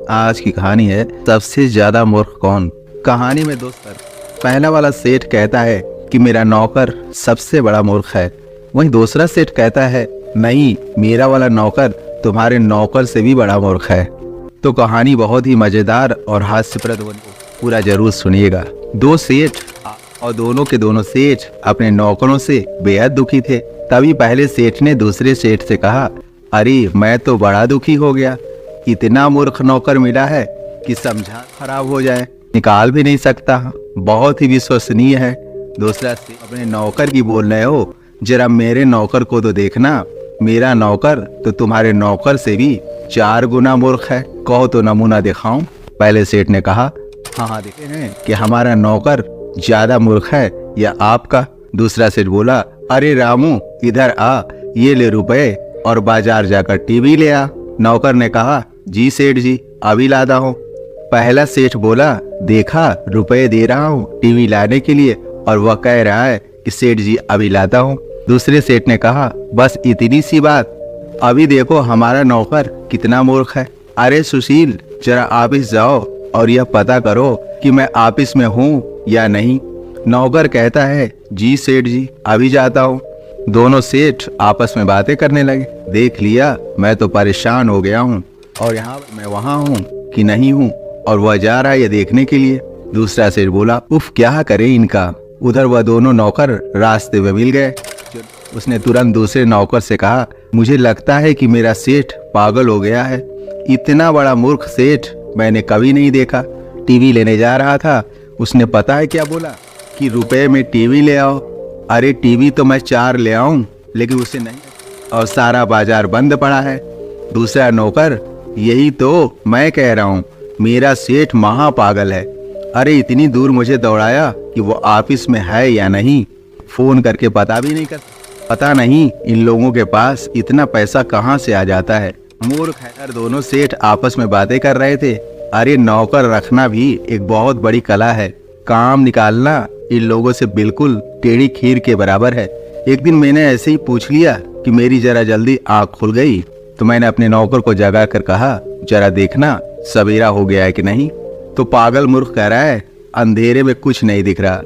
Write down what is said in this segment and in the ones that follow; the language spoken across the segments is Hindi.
आज की कहानी है सबसे ज्यादा मूर्ख कौन। कहानी में दो सर। पहला वाला सेठ कहता है कि मेरा नौकर सबसे बड़ा मूर्ख है। वहीं दूसरा सेठ कहता है नहीं, मेरा वाला नौकर तुम्हारे नौकर से भी बड़ा मूर्ख है। तो कहानी बहुत ही मजेदार और हास्यप्रद बनी, पूरा जरूर सुनिएगा। दो सेठ और दोनों के दोनों सेठ अपने नौकरों से बेहद दुखी थे। तभी पहले सेठ ने दूसरे सेठ से कहा, अरे मैं तो बड़ा दुखी हो गया, इतना मूर्ख नौकर मिला है कि समझा खराब हो जाए, निकाल भी नहीं सकता, बहुत ही विश्वसनीय है। दूसरा सेठ अपने नौकर की बोल रहे हो, जरा मेरे नौकर को तो देखना, मेरा नौकर तो तुम्हारे नौकर से भी 4 गुना मूर्ख है, कहो तो नमूना दिखाऊं। पहले सेठ ने कहा, हाँ देखते हैं कि हमारा नौकर ज्यादा मूर्ख है या आपका। दूसरा सेठ बोला, अरे रामू इधर आ, ये ले रुपए और बाजार जाकर टीवी ले आ। नौकर ने कहा, जी सेठ जी अभी लाता हूँ। पहला सेठ बोला, देखा रुपए दे रहा हूँ टीवी लाने के लिए और वह कह रहा है कि सेठ जी अभी लाता हूँ। दूसरे सेठ ने कहा, बस इतनी सी बात, अभी देखो हमारा नौकर कितना मूर्ख है। अरे सुशील जरा ऑफिस जाओ और यह पता करो कि मैं ऑफिस में हूँ या नहीं। नौकर कहता है, जी सेठ जी अभी जाता हूँ। दोनों सेठ आपस में बातें करने लगे। देख लिया, मैं तो परेशान हो गया हूँ और यहाँ मैं वहाँ हूँ कि नहीं हूँ, और वह जा रहा है ये देखने के लिए। दूसरा सेठ बोला, उफ क्या करे इनका। उधर वह दोनों नौकर रास्ते में मिल गए। उसने तुरंत दूसरे नौकर से कहा, मुझे लगता है कि मेरा सेठ पागल हो गया है, इतना बड़ा मूर्ख सेठ मैंने कभी नहीं देखा। टीवी लेने जा रहा था, उसने पता है क्या बोला कि रुपए में टीवी ले आओ। अरे टीवी तो मैं 4 ले आऊं, लेकिन उसे नहीं, और सारा बाजार बंद पड़ा है। दूसरा नौकर, यही तो मैं कह रहा हूँ, मेरा सेठ महा पागल है। अरे इतनी दूर मुझे दौड़ाया कि वो ऑफिस में है या नहीं, फोन करके पता भी नहीं कर, पता नहीं इन लोगों के पास इतना पैसा कहाँ से आ जाता है। मूर्ख है। दोनों सेठ आपस में बातें कर रहे थे। अरे नौकर रखना भी एक बहुत बड़ी कला है, काम निकालना इन लोगों से बिल्कुल टेढ़ी खीर के बराबर है। एक दिन मैंने ऐसे ही पूछ लिया कि मेरी जरा जल्दी आँख खुल गई, तो मैंने अपने नौकर को जगा कर कहा, जरा देखना सवेरा हो गया है कि नहीं। तो पागल मूर्ख कह रहा है, अंधेरे में कुछ नहीं दिख रहा,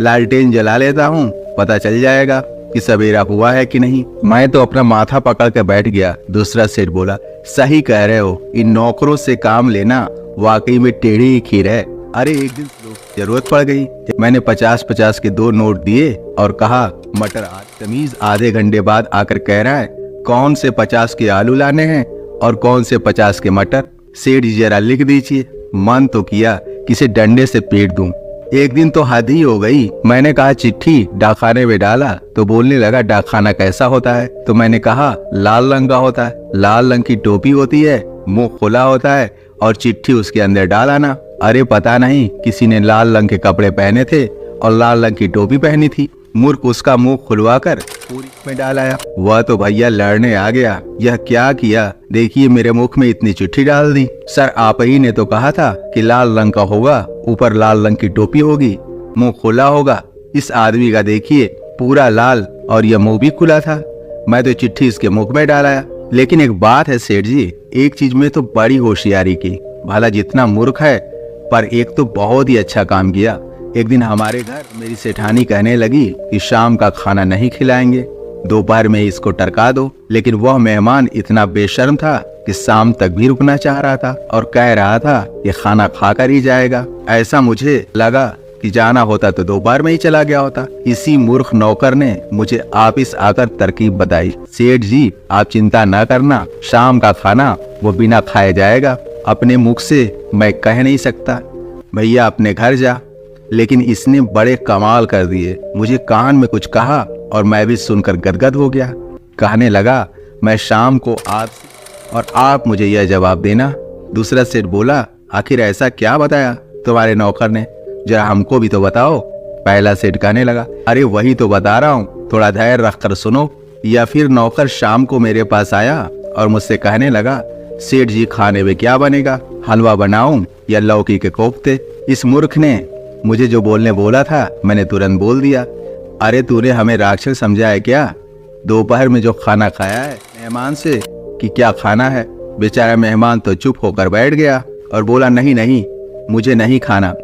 लालटेन जला लेता हूँ, पता चल जाएगा कि सवेरा हुआ है कि नहीं। मैं तो अपना माथा पकड़ कर बैठ गया। दूसरा सेठ बोला, सही कह रहे हो, इन नौकरों से काम लेना वाकई में टेढ़ी ही खीर है। अरे एक दिन जरूरत पड़ गई, मैंने 50-50 के 2 नोट दिए और कहा मटर आज। तमीज आधे घंटे बाद आकर कह रहा है, कौन से 50 के आलू लाने हैं और कौन से 50 के मटर, सेठ जी जरा लिख दीजिए। मन तो किया किसे डंडे से पीट दूं। एक दिन तो हद ही हो गई, मैंने कहा चिट्ठी डाकखाने में डाला, तो बोलने लगा डाकखाना कैसा होता है। तो मैंने कहा लाल रंग का होता है, लाल रंग की टोपी होती है, मुंह खुला होता है और चिट्ठी उसके अंदर डाल आना। अरे पता नहीं किसी ने लाल रंग के कपड़े पहने थे और लाल रंग की टोपी पहनी थी। मूर्ख उसका मुंह खुलवा कर पूरी में डाल आया। वह तो भैया लड़ने आ गया, यह क्या किया, देखिए मेरे मुख में इतनी चिट्ठी डाल दी। सर आप ही ने तो कहा था कि लाल रंग का होगा, ऊपर लाल रंग की टोपी होगी, मुंह खुला होगा। इस आदमी का देखिए पूरा लाल और यह मुंह भी खुला था, मैं तो चिट्ठी इसके मुख में डाल आया। लेकिन एक बात है सेठ जी, एक चीज में तो बड़ी होशियारी की, भला जितना मूर्ख है पर एक तो बहुत ही अच्छा काम किया। एक दिन हमारे घर मेरी सेठानी कहने लगी कि शाम का खाना नहीं खिलाएंगे, दोपहर में इसको टरका दो। लेकिन वह मेहमान इतना बेशर्म था कि शाम तक भी रुकना चाह रहा था और कह रहा था कि खाना खाकर ही जाएगा। ऐसा मुझे लगा कि जाना होता तो दोपहर में ही चला गया होता। इसी मूर्ख नौकर ने मुझे ऑफिस आकर तरकीब बताई, सेठ जी आप चिंता न करना, शाम का खाना वो बिना खाए जाएगा। अपने मुख से मैं कह नहीं सकता, भैया अपने घर जा। लेकिन इसने बड़े कमाल कर दिए, मुझे कान में कुछ कहा और मैं भी सुनकर गदगद हो गया। कहने लगा, मैं शाम को और आप मुझे यह जवाब देना। दूसरा सेठ बोला, आखिर ऐसा क्या बताया तुम्हारे नौकर ने, जरा हमको भी तो बताओ। पहला सेठ कहने लगा, अरे वही तो बता रहा हूँ, थोड़ा धैर्य रखकर सुनो। या फिर नौकर शाम को मेरे पास आया और मुझसे कहने लगा, सेठ जी खाने में क्या बनेगा, हलवा बनाऊं या लौकी के कोफ्ते। इस मूर्ख ने मुझे जो बोलने बोला था मैंने तुरंत बोल दिया, अरे तूने हमें राक्षस समझा है क्या, दोपहर में जो खाना खाया है मेहमान से कि क्या खाना है। बेचारा मेहमान तो चुप होकर बैठ गया। और बोला नहीं नहीं, मुझे नहीं खाना,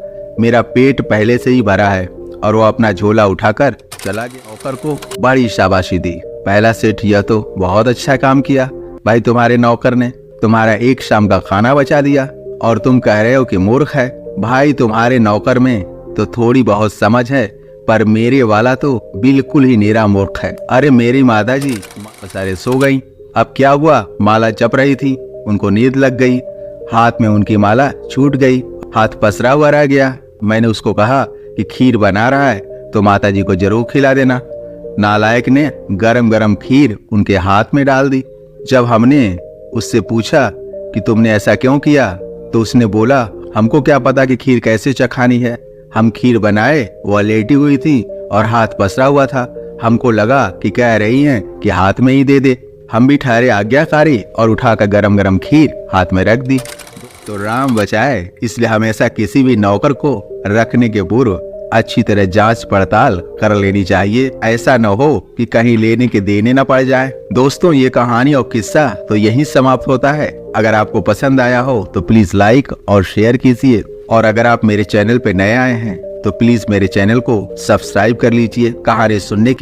मेरा पेट पहले से ही भरा है। और वो अपना झोला उठाकर चला गया। नौकर को बड़ी शाबाशी दी। पहला सेठ, यह तो बहुत अच्छा काम किया भाई, तुम्हारे नौकर ने तुम्हारा एक शाम का खाना बचा दिया और तुम कह रहे हो कि मूर्ख है। भाई तुम्हारे नौकर में तो थोड़ी बहुत समझ है, पर मेरे वाला तो बिल्कुल ही निरा मूर्ख है। अरे मेरी माता जी सारे सो गई। अब क्या हुआ, माला जप रही थी, उनको नींद लग गई, हाथ में उनकी माला छूट गई, हाथ पसरा हुआ रह गया। मैंने उसको कहा कि खीर बना रहा है तो माता जी को जरूर खिला देना। नालायक ने गरम गरम खीर उनके हाथ में डाल दी। जब हमने उससे पूछा कि तुमने ऐसा क्यों किया, तो उसने बोला हमको क्या पता कि खीर कैसे चखानी है, हम खीर बनाए, वह लेटी हुई थी और हाथ पसरा हुआ था, हमको लगा कि कह रही हैं कि हाथ में ही दे दे। हम भी ठहरे आज्ञाकारी और उठाकर गरम गरम खीर हाथ में रख दी। तो राम बचाए, इसलिए हमेशा किसी भी नौकर को रखने के पूर्व अच्छी तरह जांच पड़ताल कर लेनी चाहिए। ऐसा न हो कि कहीं लेने के देने न पड़ जाए। दोस्तों, ये कहानी और किस्सा तो यहीं समाप्त होता है। अगर आपको पसंद आया हो तो प्लीज लाइक और शेयर कीजिए, और अगर आप मेरे चैनल पे नए आए हैं तो प्लीज मेरे चैनल को सब्सक्राइब कर लीजिए। कहानी सुनने की